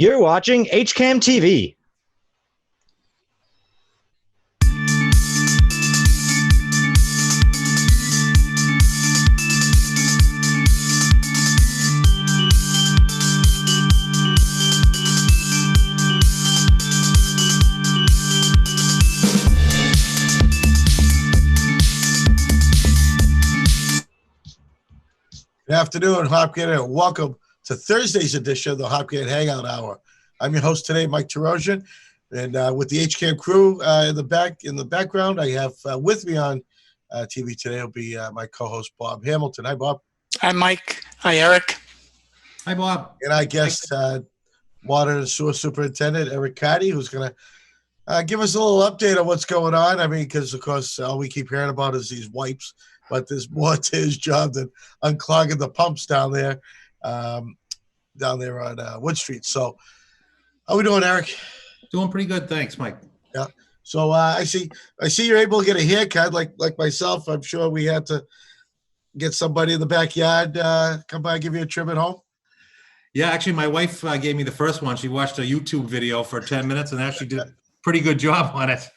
You're watching HCAM TV. Good afternoon, Hopkinton, and welcome to Thursday's edition of the Hopkinton Hangout Hour. I'm your host today, Mike Terosian, and with the HCAM crew in the background, I have with me on TV today will be my co-host Bob Hamilton. Hi, Bob. Hi, Mike. Hi, Eric. Hi, Bob. And I guess Water and Sewer Superintendent Eric Carty, who's going to give us a little update on what's going on. I mean, because of course all we keep hearing about is these wipes, but there's more to his job than unclogging the pumps down there on Wood Street. So how we doing, Eric? Doing pretty good, thanks, Mike. Yeah. So I see you're able to get a haircut like myself. I'm sure we had to get somebody in the backyard come by and give you a trim at home. Yeah, actually, my wife gave me the first one. She watched a YouTube video for 10 minutes and actually did a pretty good job on it.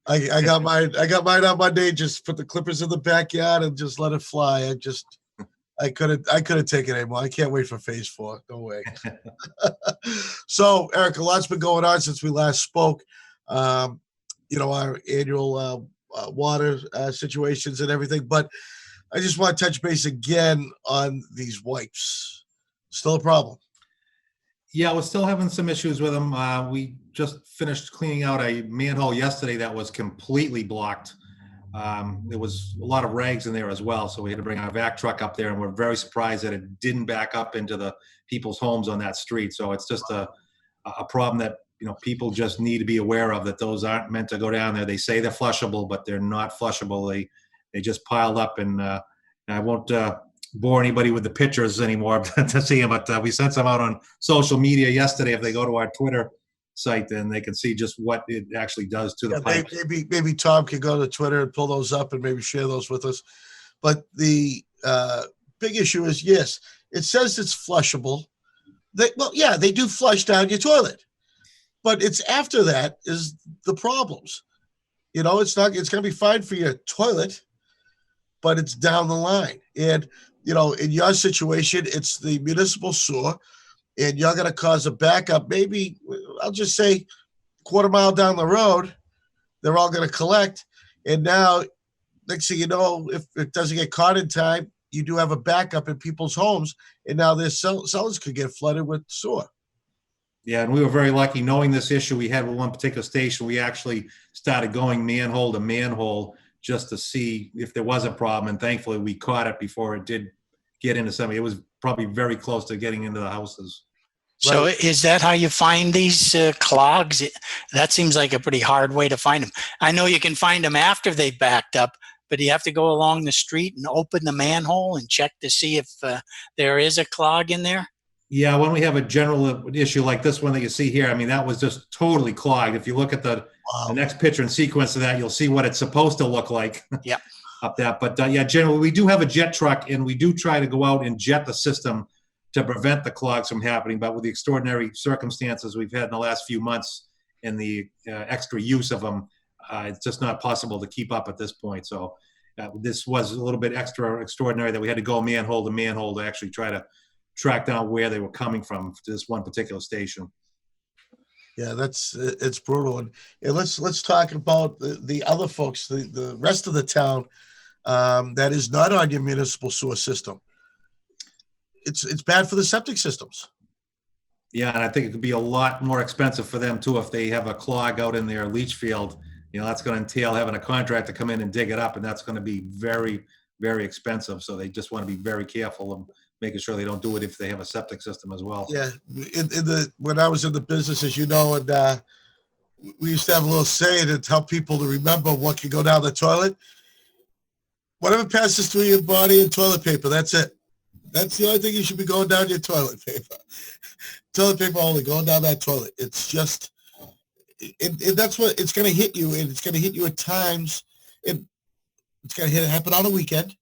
I got mine on Monday. Just put the clippers in the backyard and just let it fly. I couldn't take it anymore. I can't wait for phase 4. No way. So, Eric, a lot's been going on since we last spoke. Our annual water situations and everything. But I just want to touch base again on these wipes. Still a problem. Yeah, we're still having some issues with them. We just finished cleaning out a manhole yesterday that was completely blocked. There was a lot of rags in there as well, so we had to bring our vac truck up there, and we're very surprised that it didn't back up into the people's homes on that street. So it's just a problem that people just need to be aware of, that those aren't meant to go down there. They say they're flushable, but they're not flushable. They just piled up, and I won't bore anybody with the pictures anymore to see them, but we sent some out on social media yesterday. If they go to our Twitter site, then they can see just what it actually does to the pipes. Maybe Tom can go to Twitter and pull those up and maybe share those with us. But the big issue is, yes, it says it's flushable. They do flush down your toilet, but it's after that is the problems. It's going to be fine for your toilet, but it's down the line. And in your situation, it's the municipal sewer, and you're going to cause a backup. Maybe I'll just say quarter mile down the road, they're all going to collect. And now, next thing you know, if it doesn't get caught in time, you do have a backup in people's homes, and now their cellars could get flooded with sewer. Yeah, and we were very lucky knowing this issue we had with one particular station. We actually started going manhole to manhole just to see if there was a problem, and thankfully we caught it before it did get into somebody. It was probably very close to getting into the houses. So is that how you find these clogs? That seems like a pretty hard way to find them. I know you can find them after they've backed up, but you have to go along the street and open the manhole and check to see if there is a clog in there? Yeah, when we have a general issue like this one that you see here, I mean, that was just totally clogged. If you look at the next picture in sequence of that, you'll see what it's supposed to look like. Yeah. Up that. But generally, we do have a jet truck, and we do try to go out and jet the system to prevent the clogs from happening. But with the extraordinary circumstances we've had in the last few months and the extra use of them, it's just not possible to keep up at this point. So this was a little bit extraordinary that we had to go manhole to manhole to actually try to track down where they were coming from to this one particular station. Yeah, it's brutal. And let's talk about the other folks, the rest of the town that is not on your municipal sewer system. It's bad for the septic systems. Yeah, and I think it could be a lot more expensive for them too if they have a clog out in their leach field. That's going to entail having a contractor come in and dig it up, and that's going to be very, very expensive. So they just want to be very careful of making sure they don't do it if they have a septic system as well. Yeah, when I was in the business, as you know, and we used to have a little saying to tell people to remember what can go down the toilet. Whatever passes through your body and toilet paper, that's it. That's the only thing you should be going down your toilet paper. Toilet paper only, going down that toilet. It's just, and that's what it's going to hit you, and it's going to hit you at times. It's going to happen on a weekend.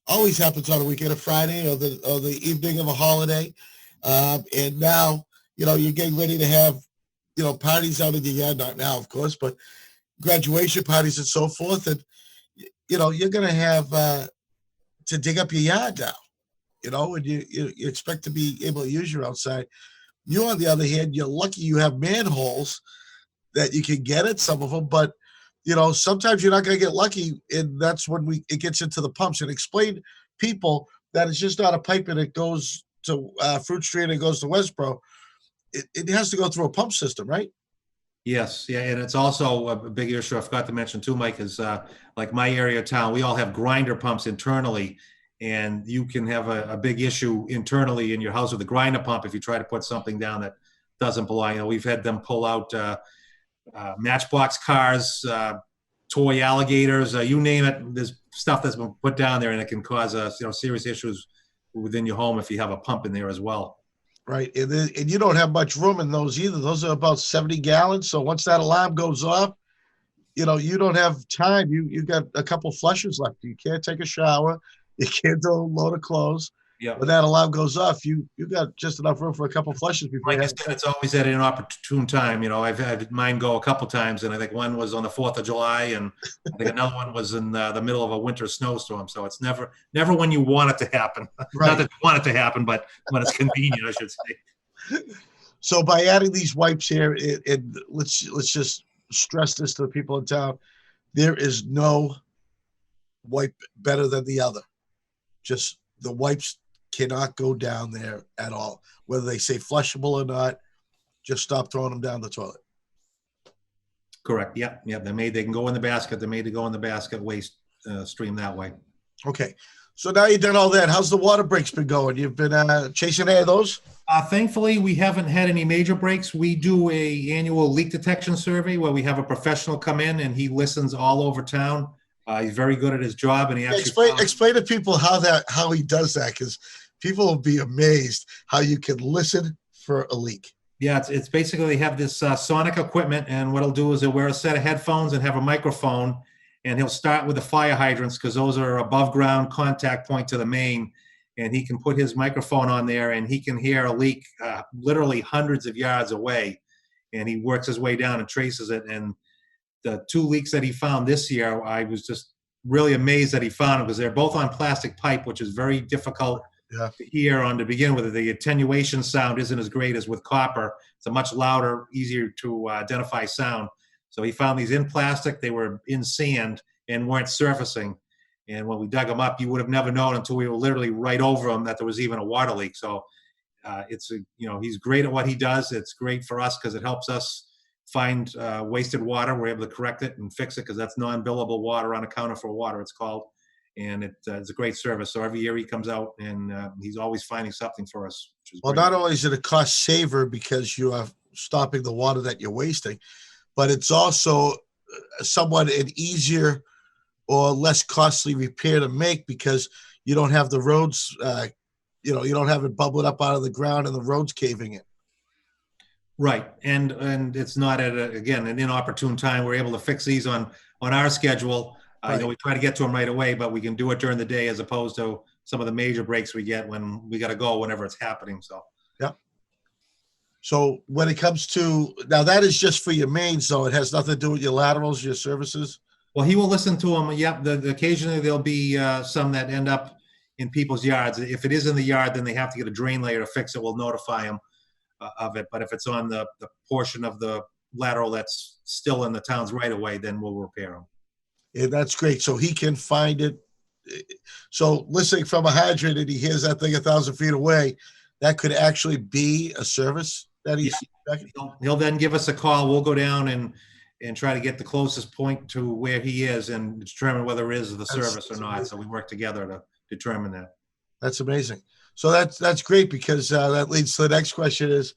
Always happens on a weekend, a Friday or the evening of a holiday. And now you're getting ready to have, parties out in your yard, not now, of course, but graduation parties and so forth. And, you're going to have to dig up your yard now, and you expect to be able to use your outside. You, on the other hand, you're lucky you have manholes that you can get at some of them, but sometimes you're not going to get lucky, and that's when it gets into the pumps. And explain people that it's just not a pipe and it goes to Fruit Street and it goes to Westboro. It has to go through a pump system, right? Yes, yeah, and it's also a big issue I forgot to mention too, Mike, is like my area of town, we all have grinder pumps internally, and you can have a big issue internally in your house with a grinder pump if you try to put something down that doesn't belong. We've had them pull out Matchbox cars, toy alligators, you name it. There's stuff that's been put down there, and it can cause serious issues within your home if you have a pump in there as well. Right, and you don't have much room in those either. Those are about 70 gallons. So once that alarm goes off, you don't have time. You got a couple flushes left. You can't take a shower. You can't do a load of clothes. Yeah. When that alarm goes off, you got just enough room for a couple flushes before. Like I said, it's always at an opportune time. I've had mine go a couple times, and I think one was on the 4th of July, and I think another one was in the middle of a winter snowstorm. So it's never when you want it to happen. Right. Not that you want it to happen, but when it's convenient, I should say. So by adding these wipes here, let's just stress this to the people in town: there is no wipe better than the other. Just the wipes cannot go down there at all. Whether they say flushable or not, just stop throwing them down the toilet. Correct. Yeah. They can go in the basket. They're made to go in the basket waste stream that way. Okay. So now you've done all that. How's the water breaks been going? You've been chasing any of those? Thankfully, we haven't had any major breaks. We do a annual leak detection survey where we have a professional come in and he listens all over town. He's very good at his job, and he actually explain to people how he does that, because people will be amazed how you can listen for a leak. Yeah, it's basically they have this sonic equipment, and what he'll do is he'll wear a set of headphones and have a microphone, and he'll start with the fire hydrants because those are above ground contact point to the main, and he can put his microphone on there and he can hear a leak literally hundreds of yards away, and he works his way down and traces it. And the 2 leaks that he found this year, I was just really amazed that he found them because they're both on plastic pipe, which is very difficult to hear on to begin with. The attenuation sound isn't as great as with copper. It's a much louder, easier to identify sound. So he found these in plastic. They were in sand and weren't surfacing. And when we dug them up, you would have never known until we were literally right over them that there was even a water leak. So he's great at what he does. It's great for us because it helps us find wasted water. We're able to correct it and fix it because that's non-billable water, unaccounted for water, it's called. And it's a great service. So every year he comes out and he's always finding something for us. Which is great. Not only is it a cost saver because you are stopping the water that you're wasting, but it's also somewhat an easier or less costly repair to make because you don't have the roads, you don't have it bubbling up out of the ground and the roads caving in. Right, and it's not at an inopportune time. We're able to fix these on our schedule. Right. We try to get to them right away, but we can do it during the day as opposed to some of the major breaks we get when we got to go whenever it's happening. So yeah. So when it comes to now, that is just for your mains, though. It has nothing to do with your laterals, your services. Well, he will listen to them. Yep. Occasionally there'll be some that end up in people's yards. If it is in the yard, then they have to get a drain layer to fix it. We'll notify them of it. But if it's on the portion of the lateral that's still in the town's right of way, then we'll repair them. Yeah, that's great. So he can find it. So listening from a hydrant and he hears that thing 1,000 feet away, that could actually be a service that he's. Yeah. He'll then give us a call. We'll go down and try to get the closest point to where he is and determine whether it is the service or not. So we work together to determine that. That's amazing. So that's great because that leads to the next question is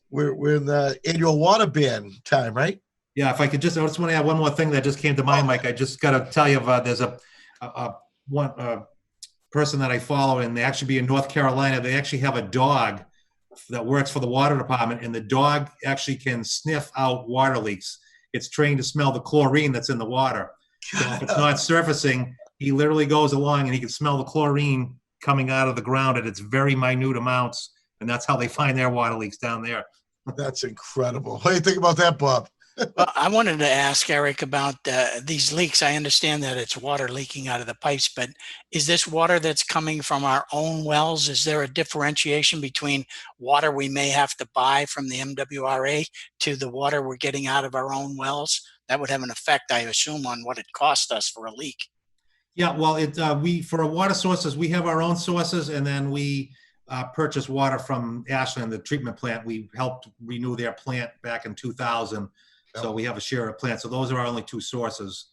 we're in the annual water ban time, right? Yeah, if I could I just want to add one more thing that just came to mind, Mike. I just got to tell you, there's one person that I follow, and they actually be in North Carolina. They actually have a dog that works for the water department, and the dog actually can sniff out water leaks. It's trained to smell the chlorine that's in the water. So if it's not surfacing, he literally goes along and he can smell the chlorine coming out of the ground at its very minute amounts, and that's how they find their water leaks down there. That's incredible. What do you think about that, Bob? Well, I wanted to ask Eric about these leaks. I understand that it's water leaking out of the pipes, but is this water that's coming from our own wells? Is there a differentiation between water we may have to buy from the MWRA to the water we're getting out of our own wells? That would have an effect, I assume, on what it cost us for a leak. Yeah, well, we for our water sources, we have our own sources, and then we purchase water from Ashland, the treatment plant. We helped renew their plant back in 2000. So we have a share of plants. So those are our only two sources.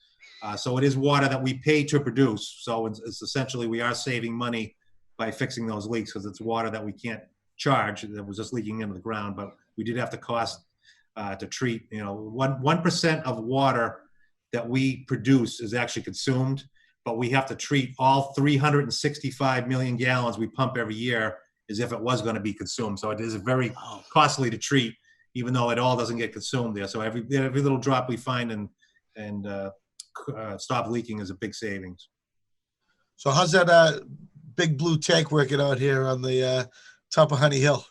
So it is water that we pay to produce. So it's essentially, we are saving money by fixing those leaks because it's water that we can't charge that was just leaking into the ground. But we did have to cost to treat, 1% of water that we produce is actually consumed, but we have to treat all 365 million gallons we pump every year as if it was going to be consumed. So it is very costly to treat, even though it all doesn't get consumed there. So every little drop we find and stop leaking is a big savings. So how's that big blue tank working out here on the top of Honey Hill?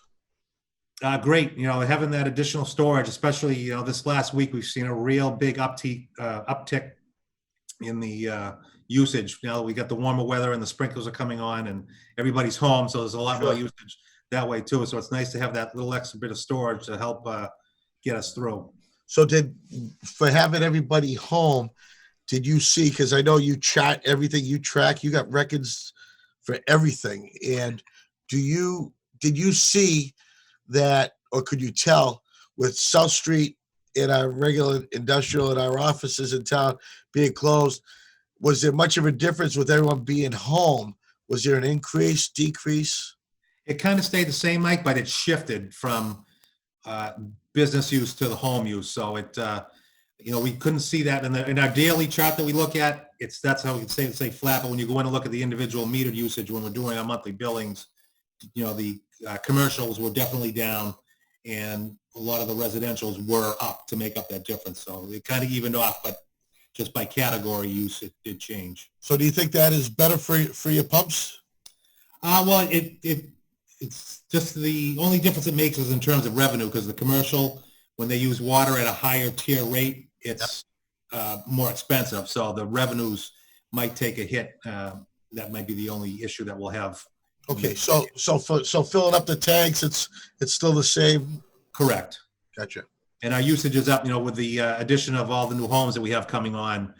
Great. Having that additional storage, especially, this last week, we've seen a real big uptick in the usage. Now that we got the warmer weather and the sprinklers are coming on and everybody's home, so there's a lot more usage that way too. So it's nice to have that little extra bit of storage to help get us through. So for having everybody home, did you see, because I know you chart everything, you track, you got records for everything. And did you see that, or could you tell with South Street in our regular industrial and our offices in town being closed, was there much of a difference with everyone being home? Was there an increase, decrease? It kind of stayed the same, Mike, but it shifted from business use to the home use. So it, we couldn't see that in our daily chart that we look at. That's how we can say flat. But when you go in and look at the individual metered usage when we're doing our monthly billings, the commercials were definitely down, and a lot of the residentials were up to make up that difference. So it kind of evened off, but just by category use, it did change. So do you think that is better for your pumps? Well, it's just the only difference it makes is in terms of revenue, because the commercial, when they use water at a higher tier rate, it's more expensive. So the revenues might take a hit. That might be the only issue that we'll have. Okay, so filling up the tanks, it's still the same. Correct. Gotcha. And our usage is up, with the addition of all the new homes that we have coming on.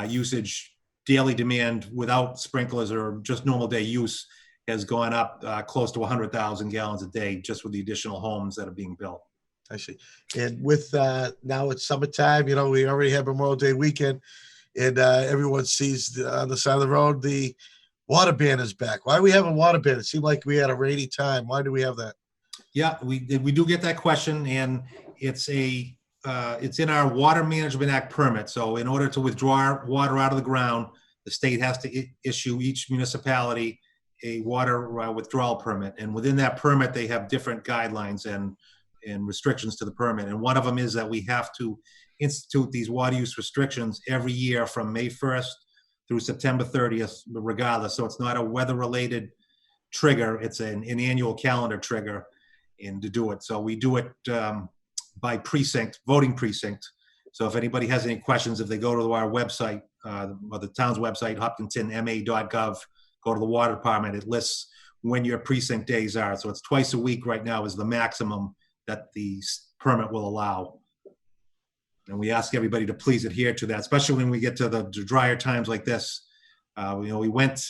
Usage, daily demand without sprinklers or just normal day use has gone up close to 100,000 gallons a day just with the additional homes that are being built. I see. And with now it's summertime, we already have Memorial Day weekend, and everyone sees on the side of the road the water ban is back. Why do we have a water ban? It seemed like we had a rainy time. Why do we have that? Yeah, we do get that question, and it's in our Water Management Act permit. So in order to withdraw water out of the ground, the state has to issue each municipality a water withdrawal permit. And within that permit, they have different guidelines and restrictions to the permit. And one of them is that we have to institute these water use restrictions every year from May 1st through September 30th, regardless. So it's not a weather-related trigger. It's an annual calendar trigger and to do it. So we do it by precinct, voting precinct. So if anybody has any questions, if they go to our website, or the town's website, hopkintonma.gov, go to the water department, it lists when your precinct days are. So it's twice a week right now is the maximum that the permit will allow. And we ask everybody to please adhere to that, especially when we get to the drier times like this. We went,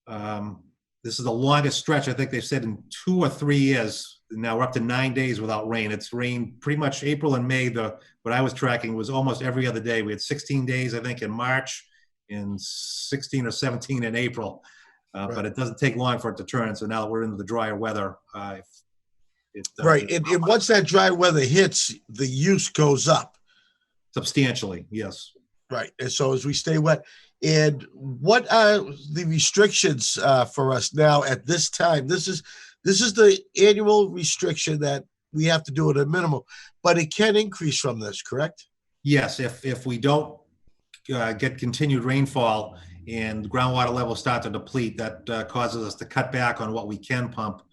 this is the longest stretch, I think they've said in 2 or 3 years. Now we're up to 9 days without rain. It's rained pretty much April and May. What I was tracking was almost every other day. We had 16 days, I think, in March, and 16 or 17 in April. Right. But it doesn't take long for it to turn. So now that we're into the drier weather, right. And once that dry weather hits, the use goes up substantially. Yes. Right. And so as we stay wet, and what are the restrictions for us now at this time? This is the annual restriction that we have to do at a minimum, but it can increase from this, correct? Yes. If we don't get continued rainfall and groundwater levels start to deplete, that causes us to cut back on what we can pump.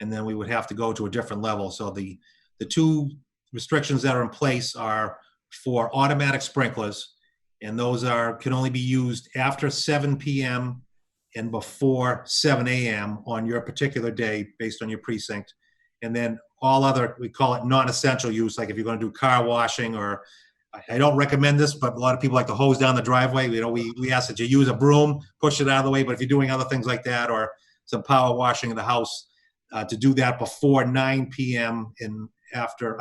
and then we would have to go to a different level. So the two restrictions that are in place are for automatic sprinklers, and those can only be used after 7 p.m. and before 7 a.m. on your particular day based on your precinct. And then all other, we call it non-essential use, like if you're going to do car washing, or I don't recommend this, but a lot of people like to hose down the driveway. We ask that you use a broom, push it out of the way, but if you're doing other things like that, or some power washing in the house, to do that before 9 p.m. and after,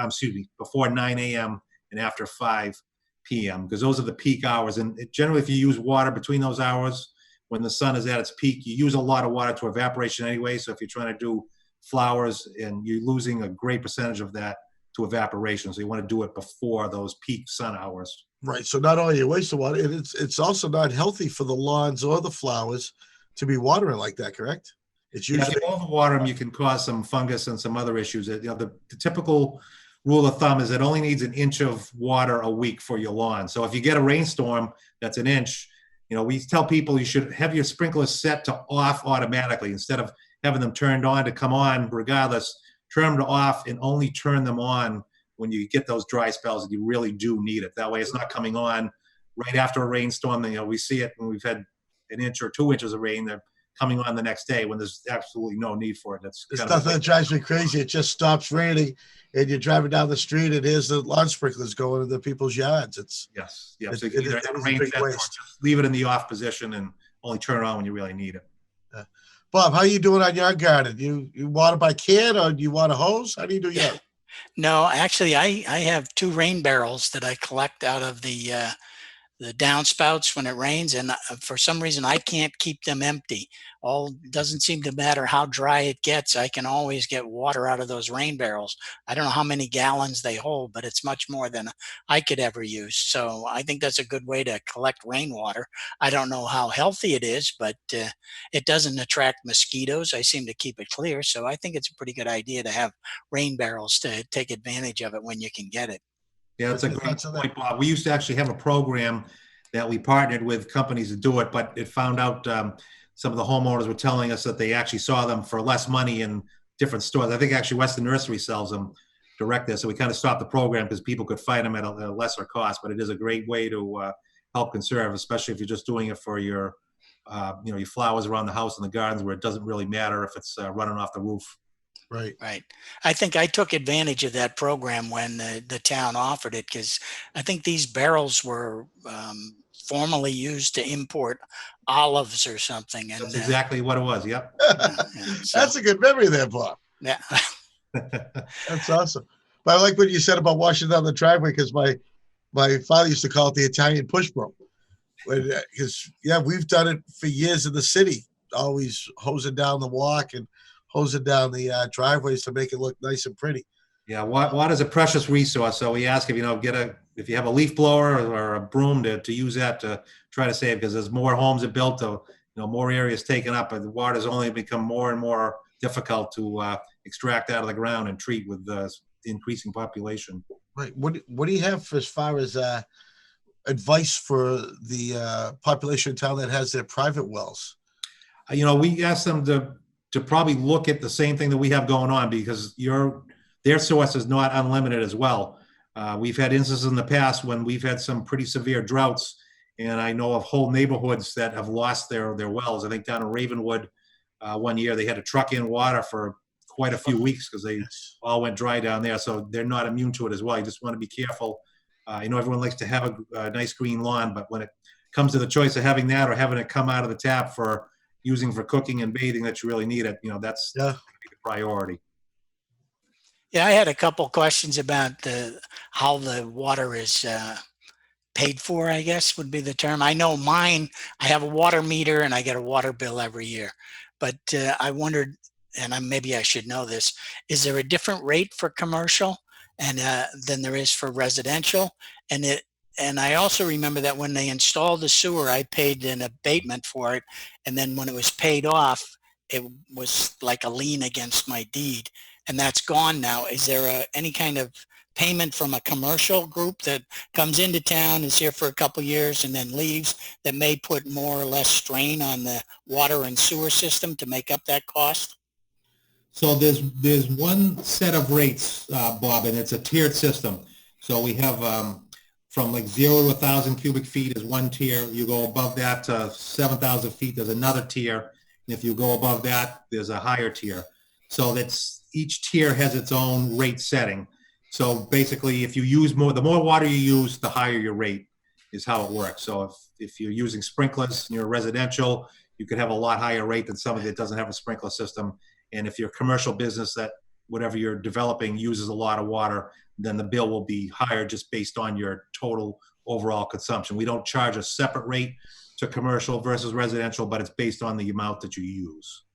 before 9 a.m. and after 5 p.m., because those are the peak hours. And generally, if you use water between those hours, when the sun is at its peak, you use a lot of water to evaporation anyway. So if you're trying to do flowers, and you're losing a great percentage of that to evaporation. So you want to do it before those peak sun hours. Right. So not only you waste the water, it's also not healthy for the lawns or the flowers to be watering like that, correct? It's usually, if you overwater them, you can cause some fungus and some other issues. The typical rule of thumb is it only needs an inch of water a week for your lawn. So if you get a rainstorm that's an inch, we tell people you should have your sprinklers set to off automatically instead of having them turned on to come on regardless. Turn them off and only turn them on when you get those dry spells and you really do need it. That way it's not coming on right after a rainstorm. And, we see it when we've had an inch or 2 inches of rain. They're coming on the next day when there's absolutely no need for it. It's nothing that drives me crazy. It just stops raining and you're driving down the street and here's the lawn sprinklers going into people's yards. Yes. So you can either have a rain fence or just leave it in the off position and only turn it on when you really need it. Bob, how you doing on your garden? You water by can, or do you water hose? How do you do yours? No, actually, I have 2 rain barrels that I collect out of the downspouts when it rains, and for some reason I can't keep them empty. Doesn't seem to matter how dry it gets. I can always get water out of those rain barrels. I don't know how many gallons they hold, but it's much more than I could ever use. So I think that's a good way to collect rainwater. I don't know how healthy it is, but it doesn't attract mosquitoes. I seem to keep it clear. So I think it's a pretty good idea to have rain barrels to take advantage of it when you can get it. Yeah, that's a great point, Bob. We used to actually have a program that we partnered with companies to do it, but it found out some of the homeowners were telling us that they actually saw them for less money in different stores. I think actually Western Nursery sells them direct there. So we kind of stopped the program because people could find them at a lesser cost, but it is a great way to help conserve, especially if you're just doing it for your flowers around the house and the gardens where it doesn't really matter if it's running off the roof. Right. I think I took advantage of that program when the town offered it, because I think these barrels were formerly used to import olives or something. And that's exactly what it was. Yep. That's a good memory there, Bob. Yeah. That's awesome. But I like what you said about washing down the driveway, because my father used to call it the Italian push broom. Because we've done it for years in the city, always hosing down the walk and hosing down the driveways to make it look nice and pretty. Yeah, water is a precious resource. So we ask if you have a leaf blower or a broom to use that to try to save, because as more homes are built, more areas taken up, and the water's only become more and more difficult to extract out of the ground and treat with the increasing population. Right. What do you have as far as advice for the population in town that has their private wells? We ask them to probably look at the same thing that we have going on, because their source is not unlimited as well. We've had instances in the past when we've had some pretty severe droughts, and I know of whole neighborhoods that have lost their wells. I think down in Ravenwood, one year they had to truck in water for quite a few weeks because they all went dry down there. So they're not immune to it as well. You just want to be careful. Everyone likes to have a nice green lawn, but when it comes to the choice of having that or having it come out of the tap for using for cooking and bathing that you really need it, that's the priority. Yeah, I had a couple questions about how the water is paid for, I guess would be the term. I know mine, I have a water meter and I get a water bill every year. But I wondered, and maybe I should know this, is there a different rate for commercial and than there is for residential? And I also remember that when they installed the sewer, I paid an abatement for it. And then when it was paid off, it was like a lien against my deed. And that's gone now. Is there any kind of payment from a commercial group that comes into town, is here for a couple of years and then leaves, that may put more or less strain on the water and sewer system to make up that cost? So there's one set of rates, Bob, and it's a tiered system. So we have from like 0 to 1,000 cubic feet is one tier. You go above that to 7,000 feet, there's another tier. And if you go above that, there's a higher tier. So that's each tier has its own rate setting. So basically, if you use more, the more water you use, the higher your rate is how it works. So if you're using sprinklers and you're residential, you could have a lot higher rate than somebody that doesn't have a sprinkler system. And if you're a commercial business that whatever you're developing uses a lot of water, then the bill will be higher just based on your total overall consumption. We don't charge a separate rate to commercial versus residential, but it's based on the amount that you use.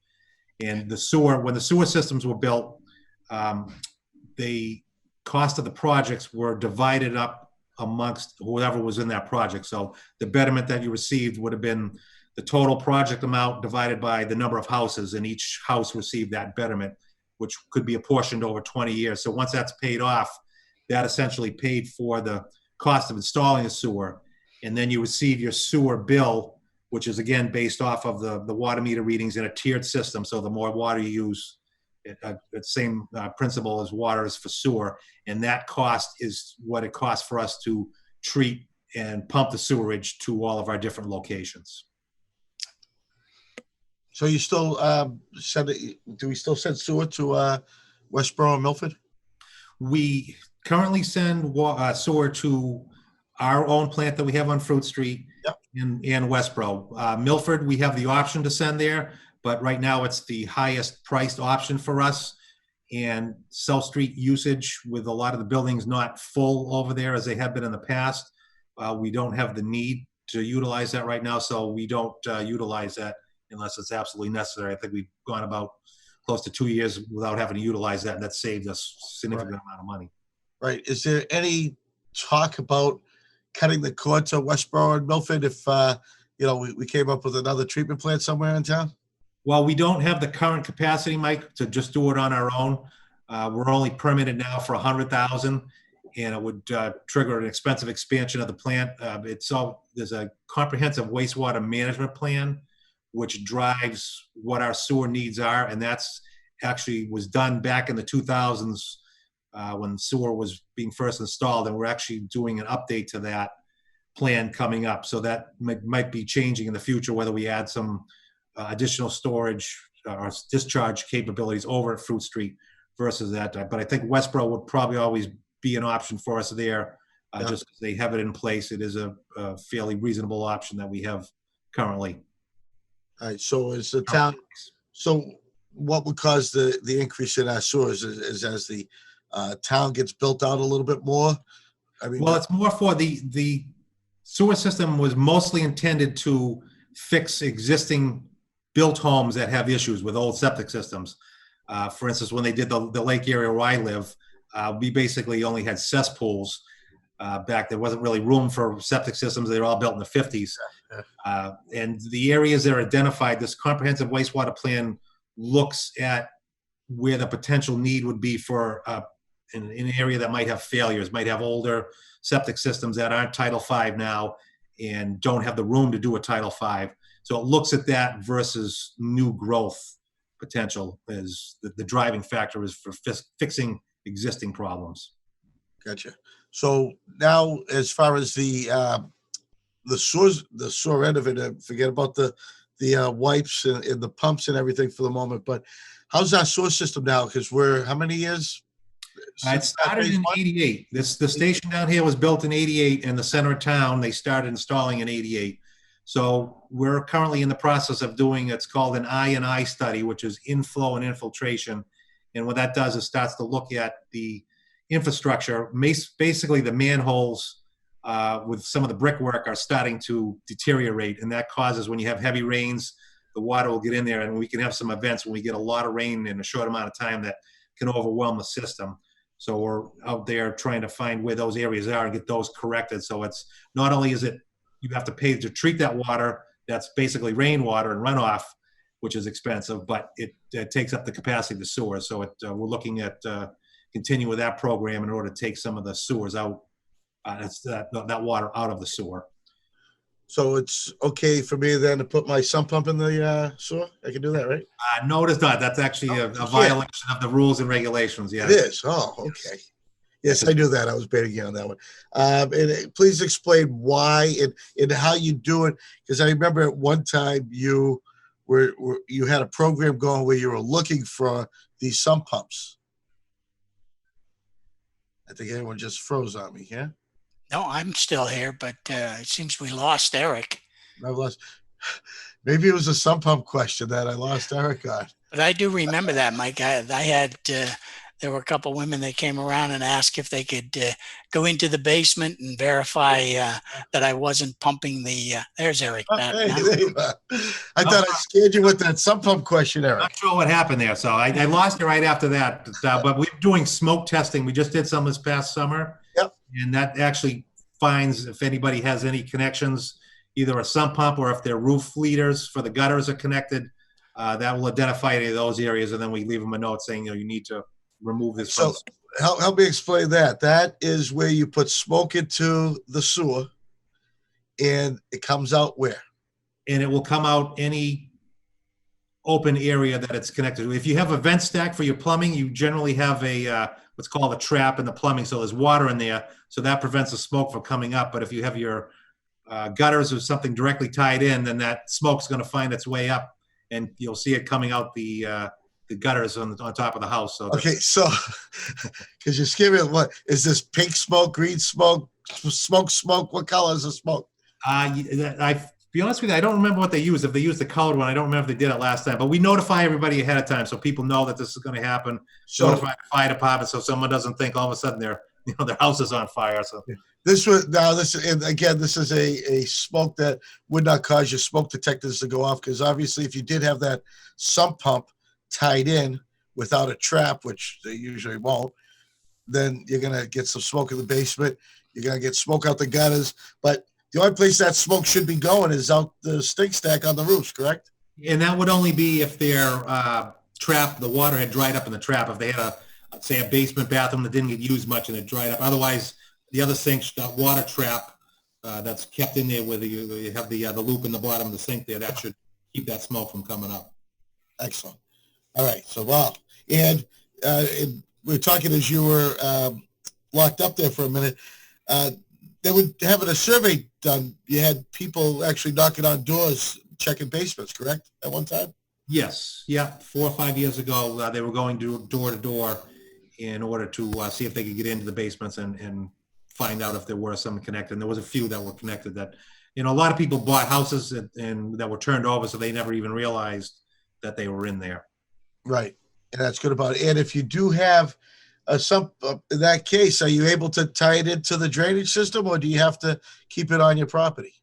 And the sewer, when the sewer systems were built, the cost of the projects were divided up amongst whoever was in that project. So the betterment that you received would have been the total project amount divided by the number of houses, and each house received that betterment, which could be apportioned over 20 years. So once that's paid off, that essentially paid for the cost of installing a sewer. And then you receive your sewer bill, which is again based off of the water meter readings in a tiered system. So the more water you use, the same principle as water is for sewer. And that cost is what it costs for us to treat and pump the sewerage to all of our different locations. So you still do we still send sewer to Westboro and Milford? We currently send sewer to our own plant that we have on Fruit Street. Yep. in Westboro. Milford, we have the option to send there, but right now it's the highest priced option for us. And South Street usage, with a lot of the buildings not full over there as they have been in the past, we don't have the need to utilize that right now, so we don't utilize that unless it's absolutely necessary. I think we've gone about close to 2 years without having to utilize that, and that saved us a significant amount of money. Right. Is there any talk about cutting the cord to Westboro and Milford if we came up with another treatment plant somewhere in town? Well, we don't have the current capacity, Mike, to just do it on our own. We're only permitted now for 100,000, and it would trigger an expensive expansion of the plant. There's a comprehensive wastewater management plan, which drives what our sewer needs are, and that's actually was done back in the 2000s when sewer was being first installed, and we're actually doing an update to that plan coming up. So that might be changing in the future, whether we add some additional storage or discharge capabilities over at Fruit Street versus that. But I think Westboro would probably always be an option for us there, just because they have it in place. It is a fairly reasonable option that we have currently. All right. So is the town? So what would cause the increase in our sewers is as the town gets built out a little bit more? I mean, well, it's more for the sewer system was mostly intended to fix existing built homes that have issues with old septic systems. For instance, when they did the lake area where I live, we basically only had cesspools back. There wasn't really room for septic systems. They were all built in the 50s. And the areas that are identified, this comprehensive wastewater plan looks at where the potential need would be for in an area that might have failures, might have older septic systems that aren't Title V now and don't have the room to do a Title V. So it looks at that versus new growth potential as the driving factor is for fixing existing problems. Gotcha. So now, as far as the sewer end of it, forget about the wipes and the pumps and everything for the moment. But how's our sewer system now? Because we're how many years? It started in '88. The station down here was built in '88, and the center of town they started installing in '88. So we're currently in the process of doing, it's called an I&I study, which is inflow and infiltration. And what that does is starts to look at the infrastructure. Basically, the manholes with some of the brickwork are starting to deteriorate, and that causes, when you have heavy rains, the water will get in there, and we can have some events when we get a lot of rain in a short amount of time that can overwhelm the system. So we're out there trying to find where those areas are and get those corrected. So it's not only is it you have to pay to treat that water, that's basically rainwater and runoff, which is expensive, but it takes up the capacity of the sewer. So we're looking at continuing with that program in order to take some of the sewers out, that water out of the sewer. So it's okay for me then to put my sump pump in the sewer? I can do that, right? No, it is not. That's actually a violation of the rules and regulations. Yeah. It is. Oh, okay. Yes, I knew that. I was baiting you on that one. Please explain why and how you do it, because I remember at one time you had a program going where you were looking for these sump pumps. I think everyone just froze on me. Yeah. No, I'm still here, but it seems we lost Eric. I've lost. Maybe it was a sump pump question that I lost Eric on. But I do remember that, Mike. I had there were a couple of women that came around and asked if they could go into the basement and verify that I wasn't pumping the. There's Eric. Hey, there you are. I thought I scared you with that sump pump question, Eric. Not sure what happened there, so I lost it right after that. But we're doing smoke testing. We just did some this past summer. Yep. And that actually finds if anybody has any connections, either a sump pump or if their roof leaders for the gutters are connected, that will identify any of those areas, and then we leave them a note saying, you need to remove this. So help me explain that. That is where you put smoke into the sewer, and it comes out where? And it will come out any open area that it's connected to. If you have a vent stack for your plumbing, you generally have a what's called a trap in the plumbing, so there's water in there, so that prevents the smoke from coming up. But if you have your gutters or something directly tied in, then that smoke's going to find its way up, and you'll see it coming out the gutters on top of the house. So okay, so because you're scared me, what is this? Pink smoke, green smoke, smoke? What color is the smoke? I be honest with you, I don't remember what they used. If they used the colored one, I don't remember if they did it last time. But we notify everybody ahead of time so people know that this is going to happen. So notify the fire department so someone doesn't think all of a sudden their house is on fire. So this is a smoke that would not cause your smoke detectors to go off, because obviously if you did have that sump pump tied in without a trap, which they usually won't, then you're going to get some smoke in the basement. You're going to get smoke out the gutters. But the only place that smoke should be going is out the stink stack on the roofs, correct? And that would only be if their trap, the water had dried up in the trap. If they had say a basement bathroom that didn't get used much and it dried up. Otherwise, the other sink, that water trap that's kept in there where you have the loop in the bottom of the sink there, that should keep that smoke from coming up. Excellent. All right. So, wow. And we're talking as you were locked up there for a minute. They were having a survey done. You had people actually knocking on doors, checking basements, correct, at one time? Yes. Yeah. 4 or 5 years ago, they were going door to door in order to see if they could get into the basements and find out if there were some connected. And there was a few that were connected that, a lot of people bought houses and that were turned over, so they never even realized that they were in there. Right. And that's good about it. And if you do have in that case, are you able to tie it into the drainage system, or do you have to keep it on your property?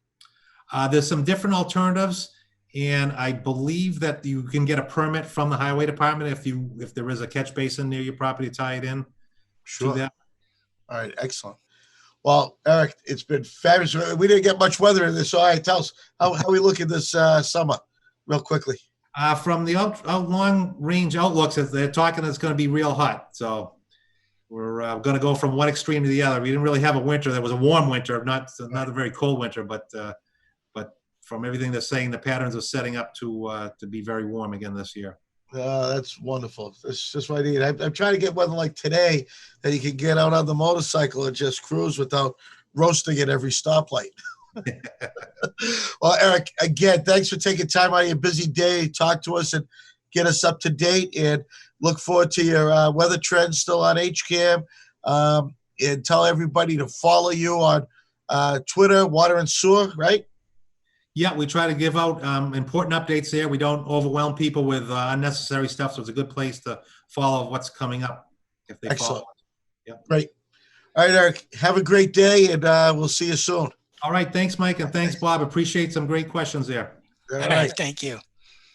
There's some different alternatives, and I believe that you can get a permit from the highway department if there is a catch basin near your property to tie it in. Sure. To that. All right. Excellent. Well, Eric, it's been fabulous. We didn't get much weather in this, so all right, tell us how we looking this summer, real quickly. From the long range outlooks, they're talking it's going to be real hot. So we're going to go from one extreme to the other. We didn't really have a winter. There was a warm winter, not a very cold winter, but from everything they're saying, the patterns are setting up to be very warm again this year. That's wonderful. That's just what I need. I'm trying to get weather like today that you can get out on the motorcycle and just cruise without roasting at every stoplight. Well, Eric, again, thanks for taking time out of your busy day to talk to us and get us up to date, and look forward to your weather trends still on HCAM, and tell everybody to follow you on Twitter, Water and Sewer, right? Yeah, we try to give out important updates there. We don't overwhelm people with unnecessary stuff, so it's a good place to follow what's coming up if they Excellent. follow. Yep. Great. All right, Eric, have a great day, and we'll see you soon. All right, thanks, Mike, and thanks, Bob. Appreciate some great questions there. All All right. right, thank you.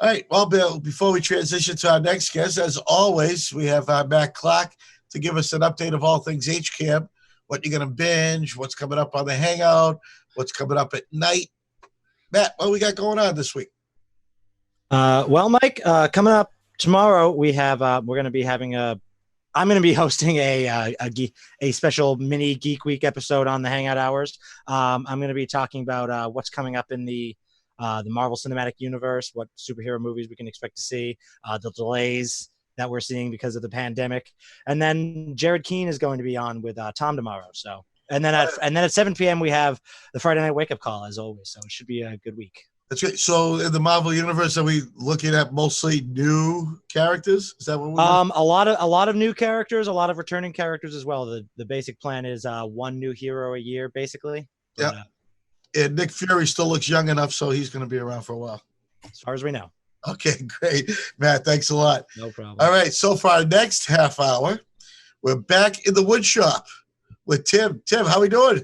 All right. Well, Bill, before we transition to our next guest, as always, we have Matt Clark to give us an update of all things HCAM, what you're going to binge, what's coming up on the Hangout, what's coming up at night. Matt, what we got going on this week? Well, Mike, coming up tomorrow, we're going to be having a I'm going to be hosting a special mini Geek Week episode on the Hangout Hours. I'm going to be talking about what's coming up in the Marvel Cinematic Universe, what superhero movies we can expect to see, the delays that we're seeing because of the pandemic, and then Jared Keene is going to be on with Tom tomorrow. So, and then at 7 p.m. we have the Friday Night Wake Up Call as always. So it should be a good week. That's great. So in the Marvel universe, are we looking at mostly new characters? Is that what we're a lot of new characters, a lot of returning characters as well. The basic plan is one new hero a year, basically. Yeah. And Nick Fury still looks young enough, so he's going to be around for a while. As far as we know. Okay, great. Matt, thanks a lot. No problem. All right, so for our next half hour, we're back in the wood shop with Tim. Tim, how we doing?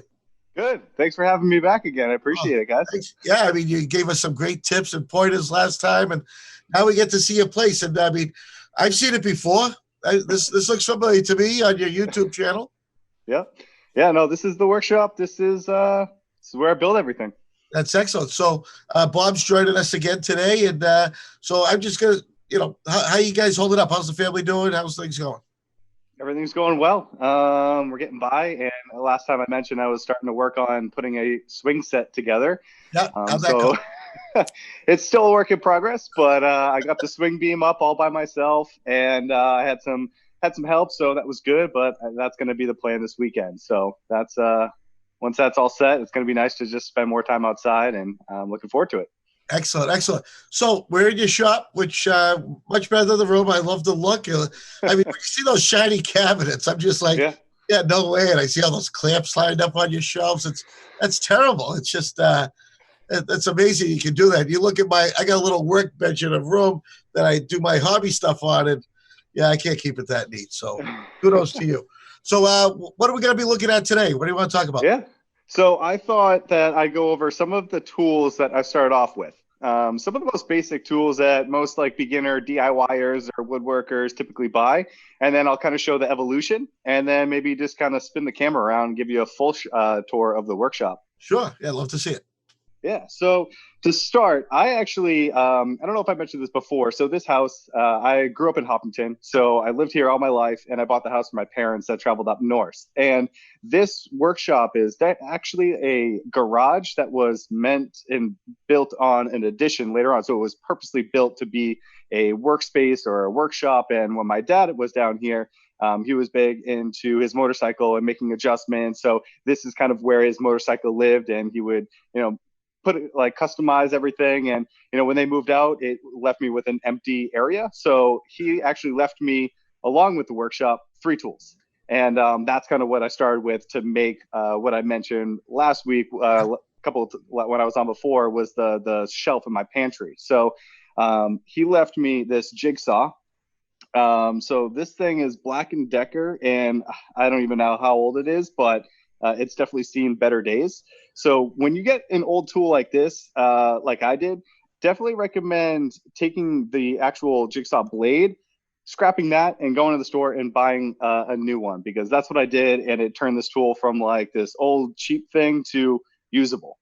Good. Thanks for having me back again. I appreciate it, guys. Thanks. Yeah, I mean, you gave us some great tips and pointers last time, and now we get to see your place. And I mean, I've seen it before. This looks familiar to me on your YouTube channel. Yeah. Yeah, no, this is the workshop. This is where I build everything. That's excellent. So Bob's joining us again today. And so I'm just going to, how you guys holding up? How's the family doing? How's things going? Everything's going well. We're getting by. And last time I mentioned I was starting to work on putting a swing set together. Yeah, how's that going? It's still a work in progress, but I got the swing beam up all by myself, and I had some help, so that was good. But that's going to be the plan this weekend. So that's once that's all set, it's going to be nice to just spend more time outside, and I'm looking forward to it. Excellent, excellent. So we're in your shop, which much better than the room. I love the look. I mean, when you see those shiny cabinets, I'm just like, yeah, no way. And I see all those clamps lined up on your shelves. That's terrible. It's just it's amazing you can do that. You look at I got a little workbench in a room that I do my hobby stuff on, and yeah, I can't keep it that neat. So kudos to you. So what are we going to be looking at today? What do you want to talk about? Yeah. So I thought that I'd go over some of the tools that I started off with. Some of the most basic tools that most like beginner DIYers or woodworkers typically buy. And then I'll kind of show the evolution, and then maybe just kind of spin the camera around and give you a full tour of the workshop. Sure. Yeah, I'd love to see it. Yeah. So to start, I actually, I don't know if I mentioned this before. So this house, I grew up in Hopkinton. So I lived here all my life, and I bought the house for my parents that traveled up north. And this workshop is actually a garage that was meant and built on an addition later on. So it was purposely built to be a workspace or a workshop. And when my dad was down here, he was big into his motorcycle and making adjustments. So this is kind of where his motorcycle lived, and he would, put it, like, customize everything. And when they moved out, it left me with an empty area. So he actually left me, along with the workshop, 3 tools. And that's kind of what I started with to make what I mentioned last week, when I was on before, was the shelf in my pantry. So he left me this jigsaw. So this thing is Black & Decker, and I don't even know how old it is, but it's definitely seen better days. So when you get an old tool like this, like I did, definitely recommend taking the actual jigsaw blade, scrapping that, and going to the store and buying a new one, because that's what I did. And it turned this tool from like this old cheap thing to usable.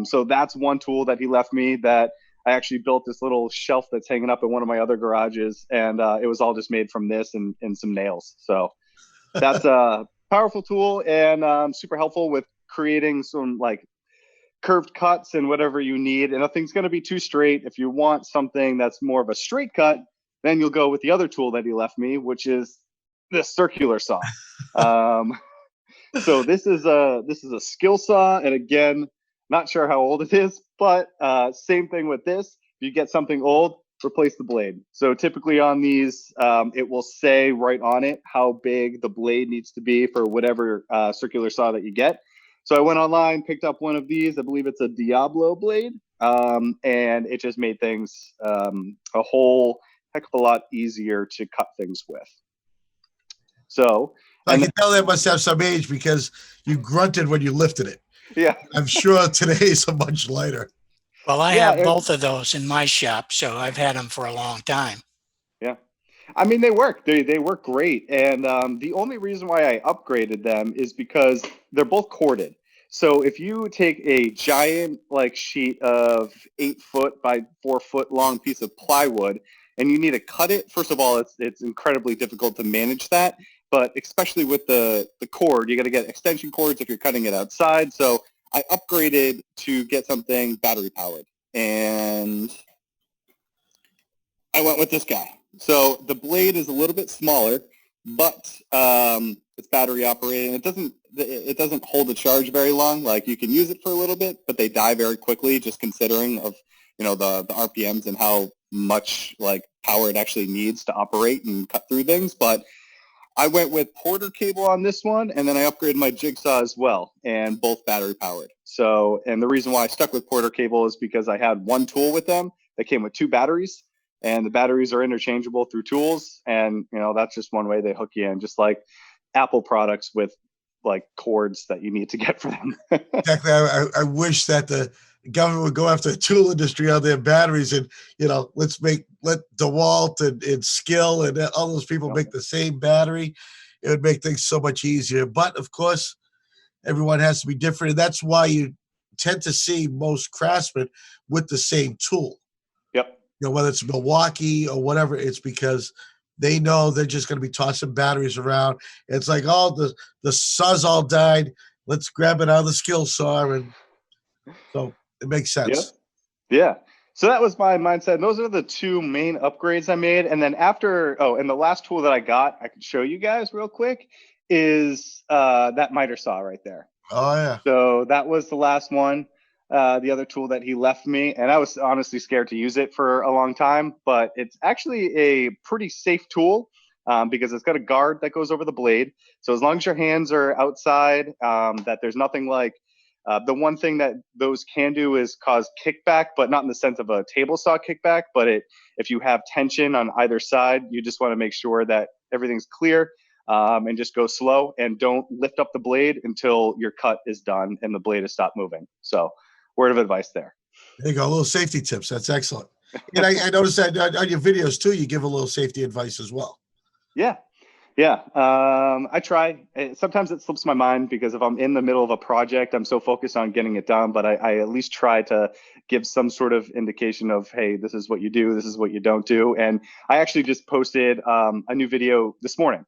So that's one tool that he left me, that I actually built this little shelf that's hanging up in one of my other garages. And it was all just made from this and some nails. So that's a powerful tool, and super helpful with creating some like curved cuts and whatever you need. And nothing's going to be too straight. If you want something that's more of a straight cut, then you'll go with the other tool that he left me, which is this circular saw. So this is a skill saw, and again, not sure how old it is, but same thing with this. If you get something old, replace the blade. So typically on these, it will say right on it how big the blade needs to be for whatever circular saw that you get. So I went online, picked up one of these. I believe it's a Diablo blade, and it just made things a whole heck of a lot easier to cut things with. So I can tell that must have some age, because you grunted when you lifted it. Yeah, I'm sure today's a much lighter. Well, I have both of those in my shop, so I've had them for a long time. Yeah. I mean, they work. They work great. And the only reason why I upgraded them is because they're both corded. So if you take a giant sheet of 8 foot by 4 foot long piece of plywood and you need to cut it, first of all, it's incredibly difficult to manage that. but especially with the cord, you got to get extension cords if you're cutting it outside. So I upgraded to get something battery powered, and I went with this guy. So the blade is a little bit smaller, but it's battery operated. It doesn't hold a charge very long. Like, you can use it for a little bit, but they die very quickly, just considering of the RPMs and how much like power it actually needs to operate and cut through things. But I went with Porter cable on this one, and then I upgraded my jigsaw as well, and both battery powered. So, and the reason why I stuck with Porter cable is because I had one tool with them that came with 2 batteries, and the batteries are interchangeable through tools. And, that's just one way they hook you in, just like Apple products with like cords that you need to get for them. Exactly. I wish that the government would go after the tool industry on their batteries and, let DeWalt and Skill and all those people make the same battery. It would make things so much easier. But of course, everyone has to be different. And that's why you tend to see most craftsmen with the same tool. Yep. Whether it's Milwaukee or whatever, it's because they know they're just going to be tossing batteries around. It's like, the saws all died. Let's grab it out of the skill saw. And so it makes sense. Yeah. So that was my mindset. And those are the 2 main upgrades I made. And then and the last tool that I got, I can show you guys real quick, is that miter saw right there. Oh, yeah. So that was the last one. The other tool that he left me, and I was honestly scared to use it for a long time, but it's actually a pretty safe tool because it's got a guard that goes over the blade. So as long as your hands are outside, that there's nothing like, the one thing that those can do is cause kickback, but not in the sense of a table saw kickback, but if you have tension on either side, you just want to make sure that everything's clear. And just go slow, and don't lift up the blade until your cut is done and the blade has stopped moving. So, word of advice there. There you go. A little safety tips. That's excellent. And I noticed that on your videos too, you give a little safety advice as well. Yeah. I try. Sometimes it slips my mind because if I'm in the middle of a project, I'm so focused on getting it done, but I at least try to give some sort of indication of, hey, this is what you do, this is what you don't do. And I actually just posted a new video this morning.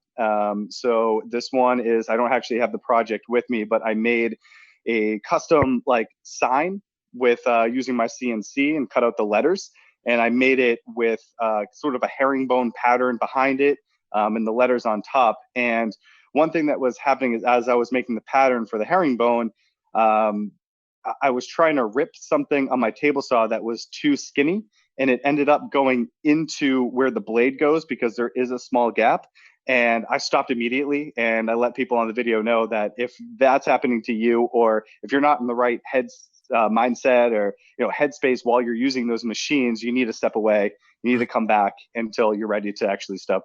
So this one is, I don't actually have the project with me, but I made a custom like sign with using my CNC and cut out the letters. And I made it with sort of a herringbone pattern behind it. And the letters on top. And one thing that was happening is, as I was making the pattern for the herringbone, I was trying to rip something on my table saw that was too skinny, and it ended up going into where the blade goes because there is a small gap. And I stopped immediately, and I let people on the video know that if that's happening to you, or if you're not in the right mindset or headspace while you're using those machines, you need to step away. You need to come back until you're ready to actually start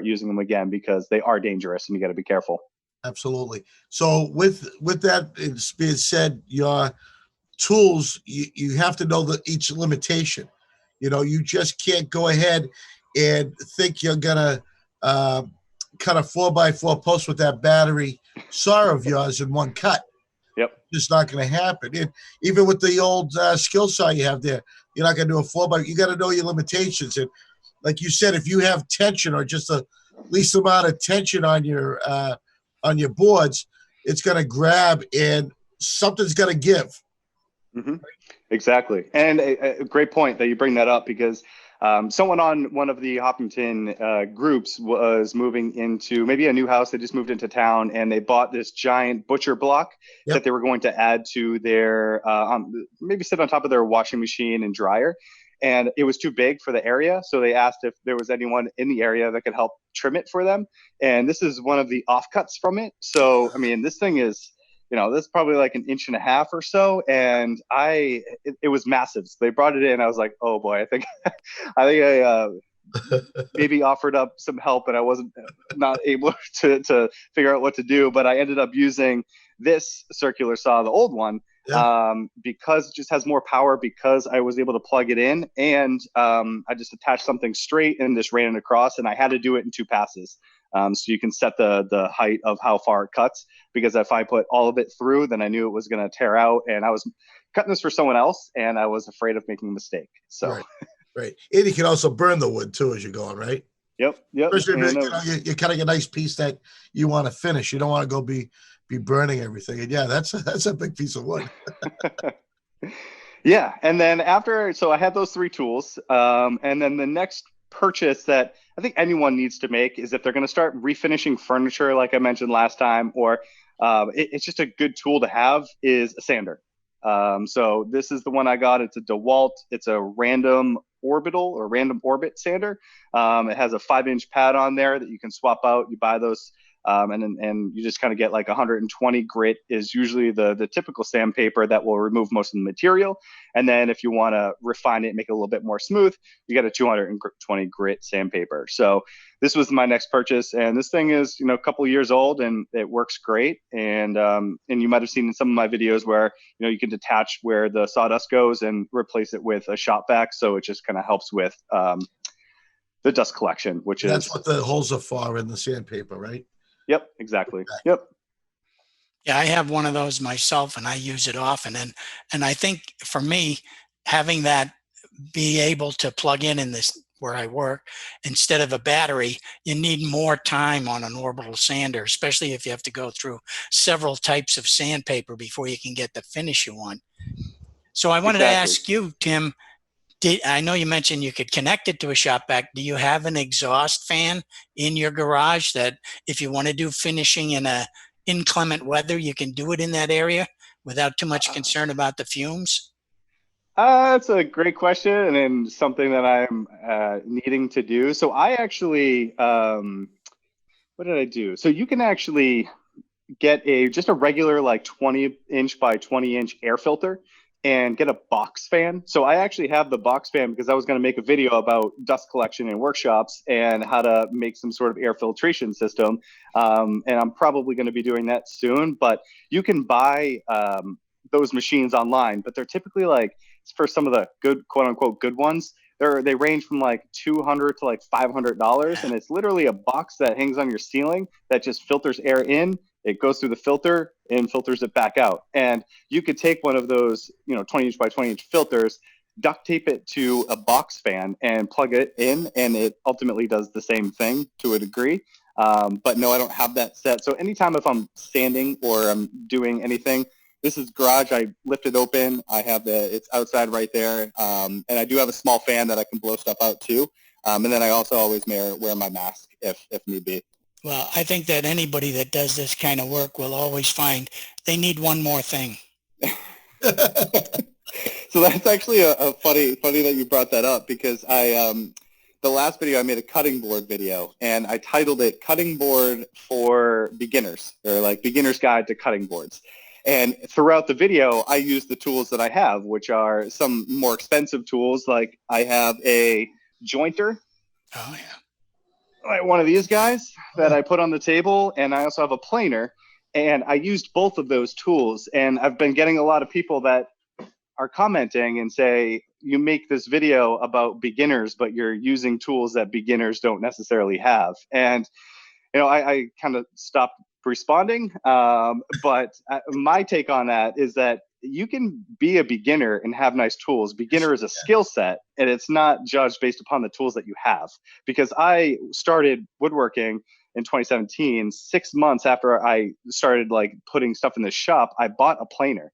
using them again, because they are dangerous and you got to be careful. Absolutely. So with that being said, your tools, you have to know each limitation. You just can't go ahead and think you're gonna cut a 4x4 post with that battery saw of yours in one cut. Yep. It's not going to happen. And even with the old skill saw you have there, you're not going to do a 4x. You got to know your limitations. And like you said, if you have tension or just the least amount of tension on your boards, it's going to grab and something's going to give. Mm-hmm. Exactly. And a great point that you bring that up, because someone on one of the Hopkinton groups was moving into maybe a new house. They just moved into town, and they bought this giant butcher block that they were going to add to their, maybe sit on top of their washing machine and dryer. And it was too big for the area. So they asked if there was anyone in the area that could help trim it for them. And this is one of the offcuts from it. So, I mean, this thing is, this is probably like 1.5 inches or so. And it was massive. So they brought it in. I was like, oh boy, I think I maybe offered up some help, and I wasn't not able to figure out what to do. But I ended up using this circular saw, the old one, because it just has more power, because I was able to plug it in, and I just attached something straight and just ran it across, and I had to do it in 2 passes. So you can set the height of how far it cuts, because if I put all of it through, then I knew it was going to tear out, and I was cutting this for someone else, and I was afraid of making a mistake. So, right. And you can also burn the wood too as you're going, right? Yep. Especially if And, you're cutting a nice piece that you want to finish. You don't want to go be burning everything. And yeah, that's a big piece of wood. yeah. And then so I had those 3 tools. And then the next purchase that I think anyone needs to make is if they're going to start refinishing furniture, like I mentioned last time, or it's just a good tool to have, is a sander. So this is the one I got. It's a DeWalt. It's a random orbit sander. It has a 5-inch pad on there that you can swap out. You buy those, and you just kind of get like 120 grit is usually the typical sandpaper that will remove most of the material. And then if you want to refine it and make it a little bit more smooth, you get a 220 grit sandpaper. So this was my next purchase, and this thing is, a couple of years old, and it works great. And you might have seen in some of my videos where, you can detach where the sawdust goes and replace it with a shop vac. So it just kind of helps with the dust collection, That's what the holes are for in the sandpaper, right? Yep, exactly. Yep. Yeah, I have one of those myself, and I use it often. And I think for me, having that be able to plug in this where I work, instead of a battery, you need more time on an orbital sander, especially if you have to go through several types of sandpaper before you can get the finish you want. So I wanted to ask you, Tim, I know you mentioned you could connect it to a shop vac. Do you have an exhaust fan in your garage that if you want to do finishing in a inclement weather, you can do it in that area without too much concern about the fumes? That's a great question, and something that I'm needing to do. So I actually, what did I do? So you can actually get just a regular like 20-inch by 20-inch air filter and get a box fan. So I actually have the box fan because I was going to make a video about dust collection in workshops and how to make some sort of air filtration system. And I'm probably going to be doing that soon, but you can buy those machines online, but they're typically like, for some of the good, quote unquote, good ones, they range from like $200 to like $500. And it's literally a box that hangs on your ceiling that just filters air in. It goes through the filter and filters it back out. And you could take one of those, 20-inch by 20-inch filters, duct tape it to a box fan and plug it in, and it ultimately does the same thing to a degree. But no, I don't have that set. So anytime if I'm sanding or I'm doing anything, this is garage. I lift it open. I have it's outside right there. And I do have a small fan that I can blow stuff out too. And then I also always wear my mask if need be. Well, I think that anybody that does this kind of work will always find they need one more thing. So that's actually a funny that you brought that up, because the last video I made a cutting board video, and I titled it Cutting Board for Beginners, or like Beginner's Guide to Cutting Boards. And throughout the video, I use the tools that I have, which are some more expensive tools. Like I have a jointer. Oh, yeah. Like one of these guys that I put on the table, and I also have a planer, and I used both of those tools. And I've been getting a lot of people that are commenting and say, you make this video about beginners, but you're using tools that beginners don't necessarily have. And I kind of stopped responding, but my take on that is that you can be a beginner and have nice tools. Beginner is a skill set, and it's not judged based upon the tools that you have. Because I started woodworking in 2017, 6 months after I started like putting stuff in the shop, I bought a planer.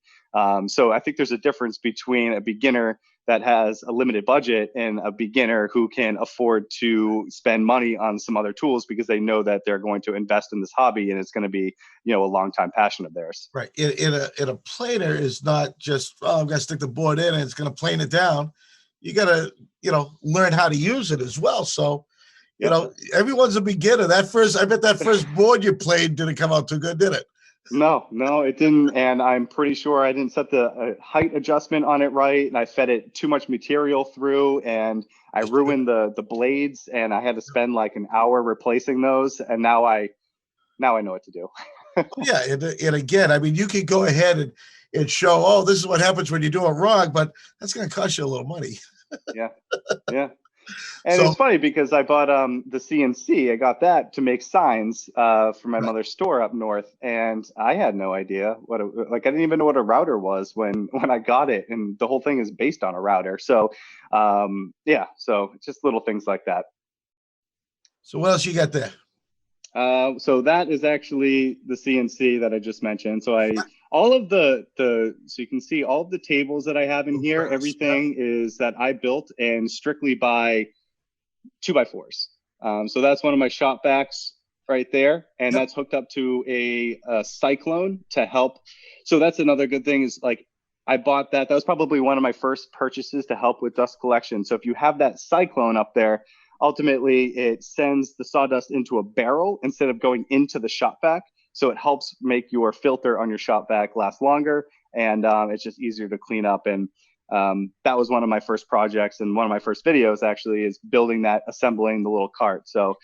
So I think there's a difference between a beginner that has a limited budget and a beginner who can afford to spend money on some other tools because they know that they're going to invest in this hobby and it's going to be, a long time passion of theirs. Right. In a planer is not just, I'm going to stick the board in and it's going to plane it down. You got to, learn how to use it as well. So, everyone's a beginner. I bet that first board you played didn't come out too good, did it? No, it didn't. And I'm pretty sure I didn't set the height adjustment on it right. And I fed it too much material through, and I ruined the blades, and I had to spend like an hour replacing those. And now I know what to do. Yeah. And again, I mean, you can go ahead and show, this is what happens when you do it wrong, but that's going to cost you a little money. Yeah. And it's funny because I bought the CNC. I got that to make signs for my mother's store up north, and I had no idea I didn't even know what a router was when I got it, and the whole thing is based on a router. So so just little things like that. So what else you got there? So that is actually the CNC that I just mentioned. So so you can see all of the tables that I have in here. Everything is that I built and strictly by 2x4s. So that's one of my shop backs right there, and that's hooked up to a cyclone to help. So that's another good thing is like I bought that. That was probably one of my first purchases to help with dust collection. So if you have that cyclone up there, ultimately it sends the sawdust into a barrel instead of going into the shop vac. So it helps make your filter on your shop vac last longer, and it's just easier to clean up. And that was one of my first projects, and one of my first videos actually is building that, assembling the little cart. So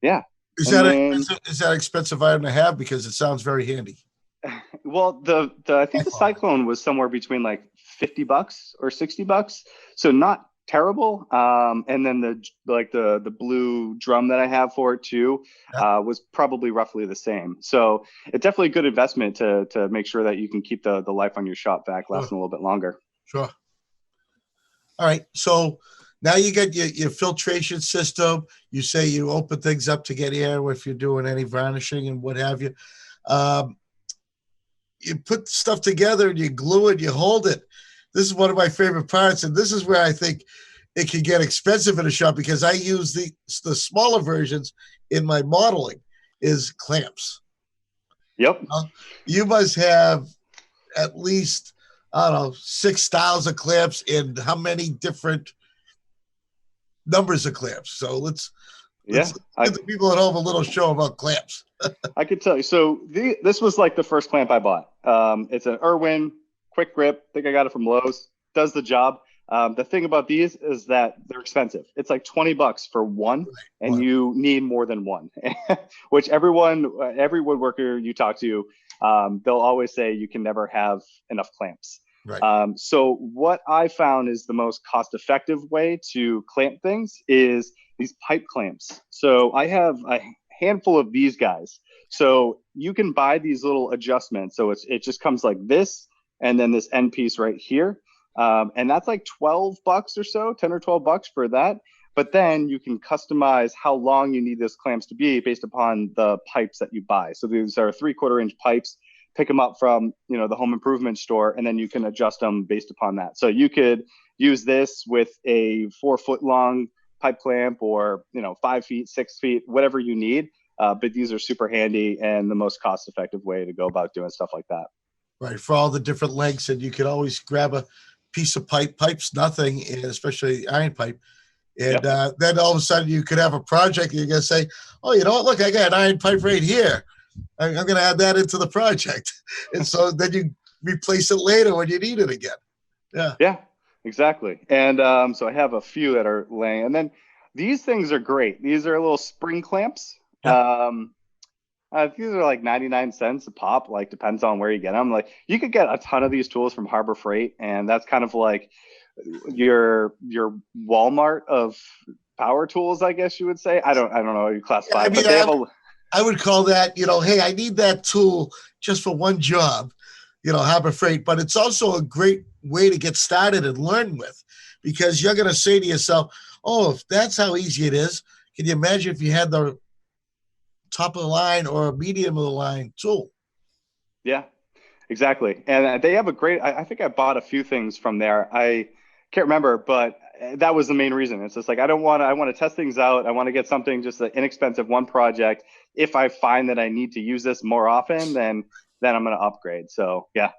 yeah. Is that expensive item to have? Because it sounds very handy. Well, I think the cyclone was somewhere between like $50 or $60, so not terrible. And then the blue drum that I have for it too was probably roughly the same. So it's definitely a good investment to make sure that you can keep the life on your shop vac lasting a little bit longer. Sure. All right. So now you get your filtration system. You say you open things up to get air if you're doing any varnishing and what have you. You put stuff together and you glue it, you hold it. This is one of my favorite parts, and this is where I think it can get expensive in a shop because I use the smaller versions in my modeling is clamps. Yep. You must have at least, I don't know, 6,000 clamps in how many different numbers of clamps. So let's give the people at home a little show about clamps. I could tell you. So this was like the first clamp I bought. It's an Irwin quick grip. I think I got it from Lowe's. Does the job. The thing about these is that they're expensive. It's like $20 for one, and you need more than one, which every woodworker you talk to, they'll always say you can never have enough clamps. Right. So what I found is the most cost-effective way to clamp things is these pipe clamps. So I have a handful of these guys. So you can buy these little adjustments. So it just comes like this, and then this end piece right here. And that's like $12 or so, 10 or $12 for that. But then you can customize how long you need those clamps to be based upon the pipes that you buy. So these are 3/4 inch pipes. Pick them up from the home improvement store, and then you can adjust them based upon that. So you could use this with a 4-foot long pipe clamp, or 5 feet, 6 feet, whatever you need. But these are super handy and the most cost-effective way to go about doing stuff like that. Right, for all the different lengths, and you could always grab a piece of pipe's nothing, and especially iron pipe. And then all of a sudden you could have a project and you're going to say, oh, you know what? Look, I got an iron pipe right here. I'm going to add that into the project. And so then you replace it later when you need it again. Yeah. Yeah, exactly. And so I have a few that are laying. And then these things are great. These are little spring clamps. Yeah. These are like 99 cents a pop, like depends on where you get them. Like you could get a ton of these tools from Harbor Freight, and that's kind of like your Walmart of power tools, I guess you would say. I don't know how you classify it, but they have I would call that, hey, I need that tool just for one job, Harbor Freight. But it's also a great way to get started and learn with, because you're going to say to yourself, oh, if that's how easy it is, can you imagine if you had the top of the line or a medium of the line tool? Yeah, exactly. And they have a great, I think I bought a few things from there. I can't remember, but that was the main reason. It's just like, I want to test things out. I want to get something, just an inexpensive one project. If I find that I need to use this more often, then I'm going to upgrade. So yeah.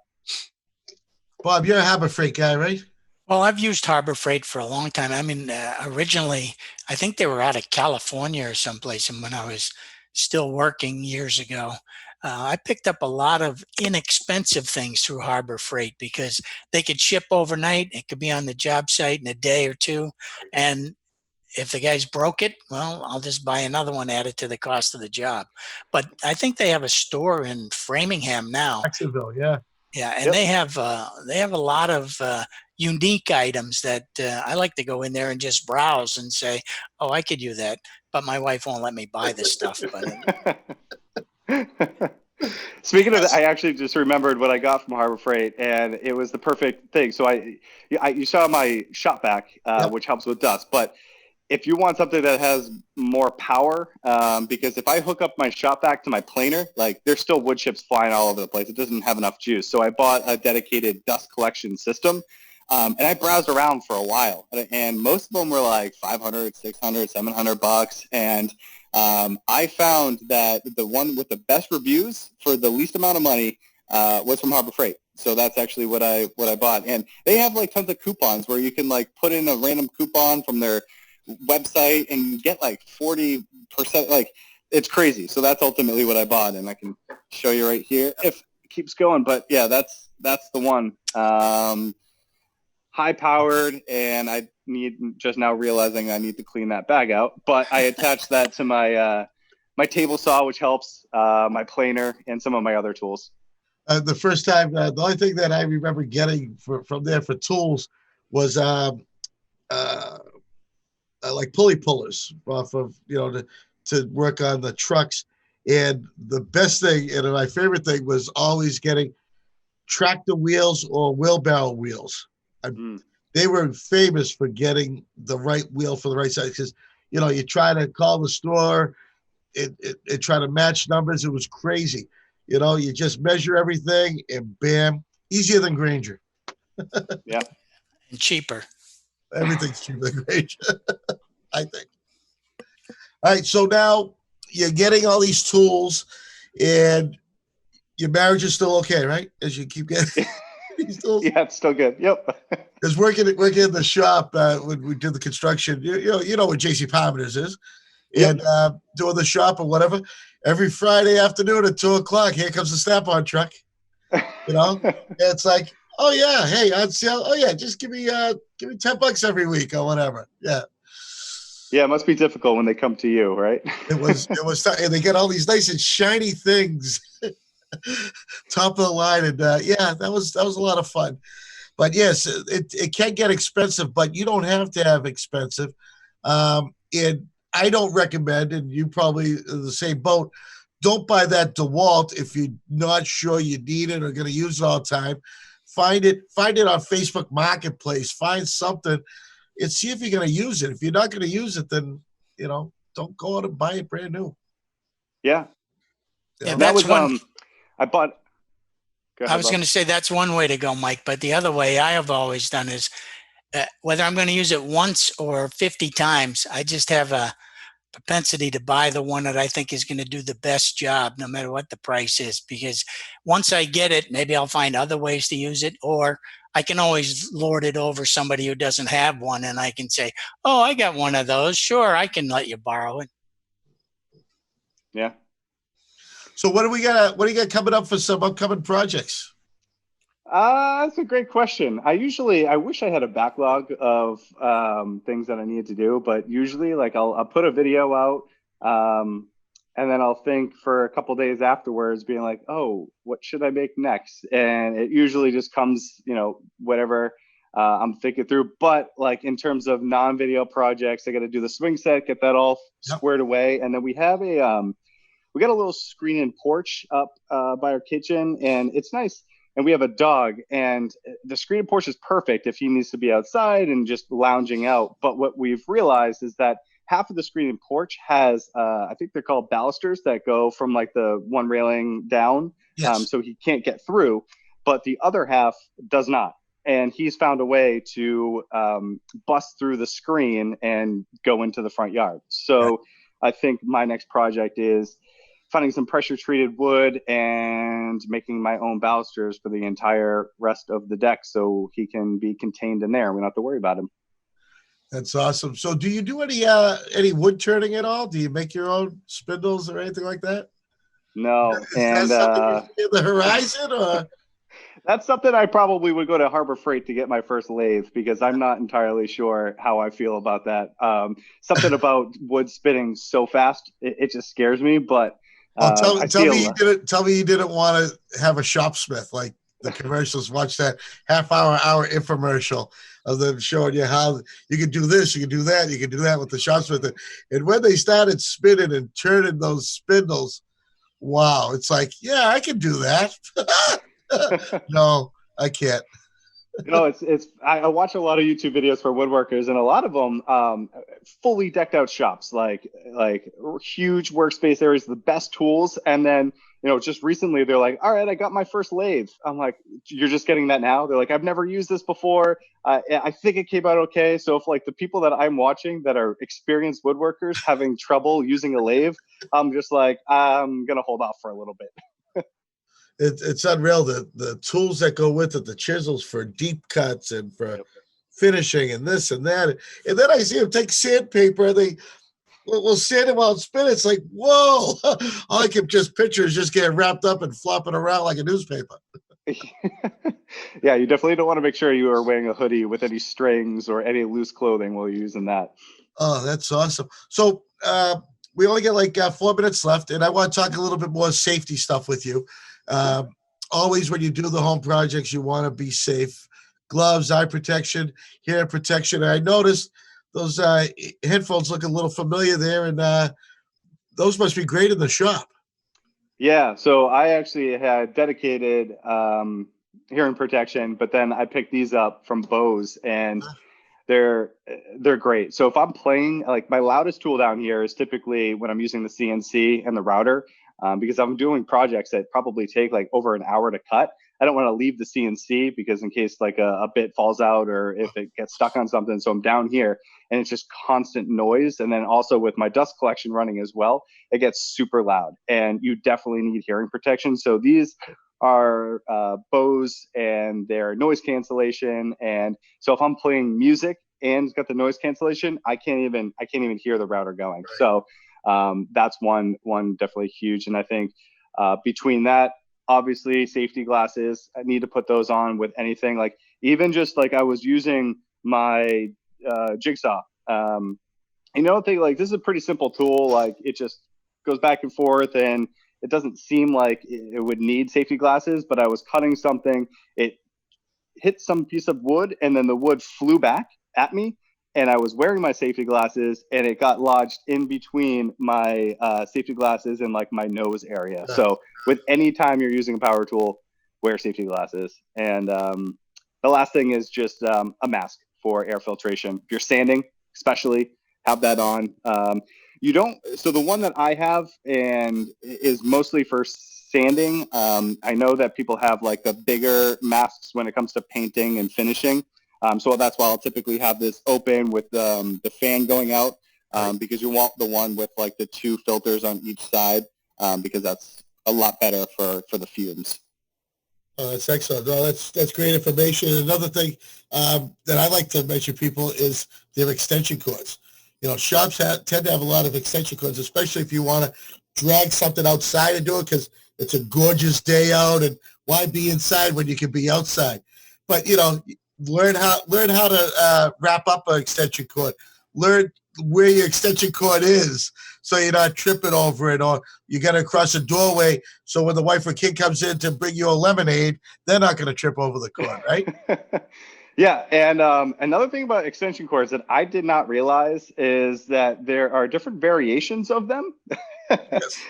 Bob, you're a Harbor Freight guy, right? Well, I've used Harbor Freight for a long time. I mean, originally, I think they were out of California or someplace. And when I was still working years ago, I picked up a lot of inexpensive things through Harbor Freight because they could ship overnight. It could be on the job site in a day or two. And if the guys broke it, well, I'll just buy another one, add it to the cost of the job. But I think they have a store in Framingham now. Jacksonville, yeah. Yeah, and they have a lot of unique items that I like to go in there and just browse and say, oh, I could use that, but my wife won't let me buy this stuff. But speaking of that, I actually just remembered what I got from Harbor Freight, and it was the perfect thing. So you saw my shop vac, which helps with dust, but if you want something that has more power, because if I hook up my shop vac to my planer, like there's still wood chips flying all over the place. It doesn't have enough juice. So I bought a dedicated dust collection system. And I browsed around for a while, and most of them were like 500, 600, 700 bucks. And I found that the one with the best reviews for the least amount of money was from Harbor Freight. So that's actually what I bought. And they have like tons of coupons where you can like put in a random coupon from their website and you get like 40%. Like, it's crazy. So that's ultimately what I bought, and I can show you right here if it keeps going. But yeah, that's the one. High powered, and I need just now realizing I need to clean that bag out. But I attached that to my my table saw, which helps, my planer, and some of my other tools. The first time, the only thing that I remember getting from there for tools was like pulley pullers off of, to work on the trucks. And the best thing, and my favorite thing, was always getting tractor wheels or wheelbarrow wheels. They were famous for getting the right wheel for the right size, because you try to call the store, it try to match numbers. It was crazy. You just measure everything and bam, easier than Granger. Yeah, and cheaper. Everything's cheaper than Granger, I think. All right, so now you're getting all these tools, and your marriage is still okay, right? As you keep getting these tools. Yeah, it's still good. Yep. Because working in the shop when we did the construction, you know what J.C. Palmer's is, and doing the shop or whatever. Every Friday afternoon at 2:00, here comes the Snap-on truck. It's like, oh yeah, hey, on sale. Oh yeah, just give me $10 every week or whatever. Yeah. Yeah, it must be difficult when they come to you, right? It was, and they get all these nice and shiny things, top of the line, and that was a lot of fun. But yes, it can get expensive, but you don't have to have expensive. And I don't recommend, and you probably are the same boat, don't buy that DeWalt if you're not sure you need it or going to use it all the time. Find it on Facebook Marketplace. Find something and see if you're going to use it. If you're not going to use it, then, don't go out and buy it brand new. Yeah. Yeah, that was one. I bought. I was going to say that's one way to go, Mike. But the other way I have always done is whether I'm going to use it once or 50 times, I just have a propensity to buy the one that I think is going to do the best job, no matter what the price is. Because once I get it, maybe I'll find other ways to use it, or I can always lord it over somebody who doesn't have one, and I can say, "Oh, I got one of those. Sure, I can let you borrow it." Yeah. So what do you got coming up for some upcoming projects? That's a great question. I wish I had a backlog of things that I needed to do, but usually like I'll put a video out, and then I'll think for a couple days afterwards, being like, oh, what should I make next? And it usually just comes, whatever I'm thinking through. But like in terms of non-video projects, I got to do the swing set, get that all squared away, and then we have we got a little screen and porch up by our kitchen, and it's nice. And we have a dog, and the screen and porch is perfect if he needs to be outside and just lounging out. But what we've realized is that half of the screen and porch has, I think they're called balusters that go from like the one railing down. Yes. So he can't get through, but the other half does not. And he's found a way to bust through the screen and go into the front yard. So I think my next project is finding some pressure treated wood and making my own balusters for the entire rest of the deck so he can be contained in there. We don't have to worry about him. That's awesome. So do you do any wood turning at all? Do you make your own spindles or anything like that? No. Is that something in the horizon, or? That's something I probably would go to Harbor Freight to get my first lathe, because I'm not entirely sure how I feel about that. Something about wood spinning so fast, it just scares me, but tell me you didn't want to have a shopsmith like the commercials. Watch that hour infomercial of them showing you how you can do this, you can do that, you can do that with the shopsmith. And when they started spinning and turning those spindles, wow, it's like, yeah, I can do that. No, I can't. I watch a lot of YouTube videos for woodworkers, and a lot of them fully decked out shops, like huge workspace areas, the best tools, and then just recently they're like, all right, I got my first lathe. I'm like, you're just getting that now? They're like, I've never used this before. I think it came out okay. So if like the people that I'm watching that are experienced woodworkers having trouble using a lathe, I'm just like, I'm gonna hold off for a little bit. It's unreal, the tools that go with it, the chisels for deep cuts and for finishing and this and that. And then I see them take sandpaper, they will sand it while it's spinning. It's like, whoa. All I can just picture is just getting wrapped up and flopping around like a newspaper. Yeah, you definitely don't want to make sure you are wearing a hoodie with any strings or any loose clothing while you're using that. Oh, that's awesome. So we only get like 4 minutes left, and I want to talk a little bit more safety stuff with you. Always when you do the home projects, you want to be safe. Gloves, eye protection, hair protection. And I noticed those headphones look a little familiar there, and those must be great in the shop. Yeah, so I actually had dedicated hearing protection, but then I picked these up from Bose, and they're great. So if I'm playing, like my loudest tool down here is typically when I'm using the CNC and the router, because I'm doing projects that probably take like over an hour to cut. I don't want to leave the CNC because in case like a bit falls out or if it gets stuck on something. So I'm down here and it's just constant noise. And then also with my dust collection running as well, it gets super loud and you definitely need hearing protection. So these are Bose and their noise cancellation. And so if I'm playing music and it's got the noise cancellation, I can't even hear the router going. Right. So that's one definitely huge. And I think between that, obviously safety glasses, I need to put those on with anything, like even just like I was using my jigsaw, like this is a pretty simple tool. Like it just goes back and forth and it doesn't seem like it would need safety glasses, but I was cutting something, it hit some piece of wood and then the wood flew back at me. And I was wearing my safety glasses and it got lodged in between my safety glasses and like my nose area. So with any time you're using a power tool, wear safety glasses. And the last thing is just a mask for air filtration. If you're sanding, especially, have that on. So the one that I have and is mostly for sanding. I know that people have like the bigger masks when it comes to painting and finishing. So that's why I'll typically have this open with the fan going out because you want the one with like the 2 filters on each side because that's a lot better for the fumes. Oh, that's excellent. No, that's great information. Another thing that I like to mention people is their extension cords. Shops tend to have a lot of extension cords, especially if you want to drag something outside and do it because it's a gorgeous day out and why be inside when you can be outside? But, learn how to wrap up an extension cord. Learn where your extension cord is so you're not tripping over it, or you got to cross a doorway so when the wife or kid comes in to bring you a lemonade, they're not going to trip over the cord, right? Yeah, and another thing about extension cords that I did not realize is that there are different variations of them. Yes.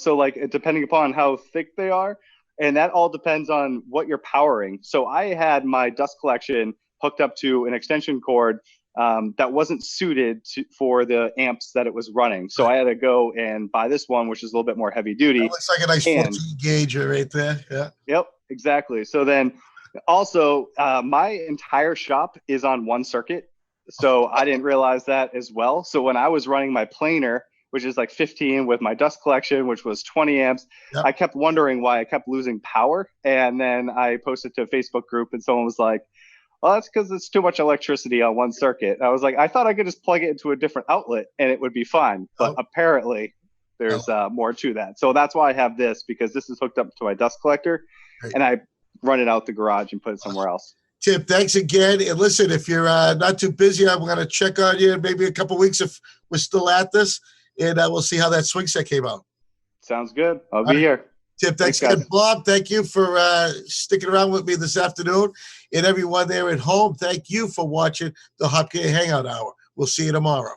So like depending upon how thick they are, and that all depends on what you're powering. So I had my dust collection hooked up to an extension cord that wasn't suited for the amps that it was running. So I had to go and buy this one, which is a little bit more heavy duty. That looks like a nice 14 gauge right there. Yeah. Yep, exactly. So then also my entire shop is on one circuit. So I didn't realize that as well. So when I was running my planer, which is like 15 with my dust collection, which was 20 amps. Yep. I kept wondering why I kept losing power. And then I posted to a Facebook group and someone was like, well, that's because it's too much electricity on one circuit. I was like, I thought I could just plug it into a different outlet and it would be fine. But apparently there's more to that. So that's why I have this, because this is hooked up to my dust collector and I run it out the garage and put it somewhere else. Tim, thanks again. And listen, if you're not too busy, I'm going to check on you in maybe a couple of weeks if we're still at this. And we'll see how that swing set came out. Sounds good. I'll be here. Tim, thanks again. Bob, thank you for sticking around with me this afternoon. And everyone there at home, thank you for watching the Hopkinton Hangout Hour. We'll see you tomorrow.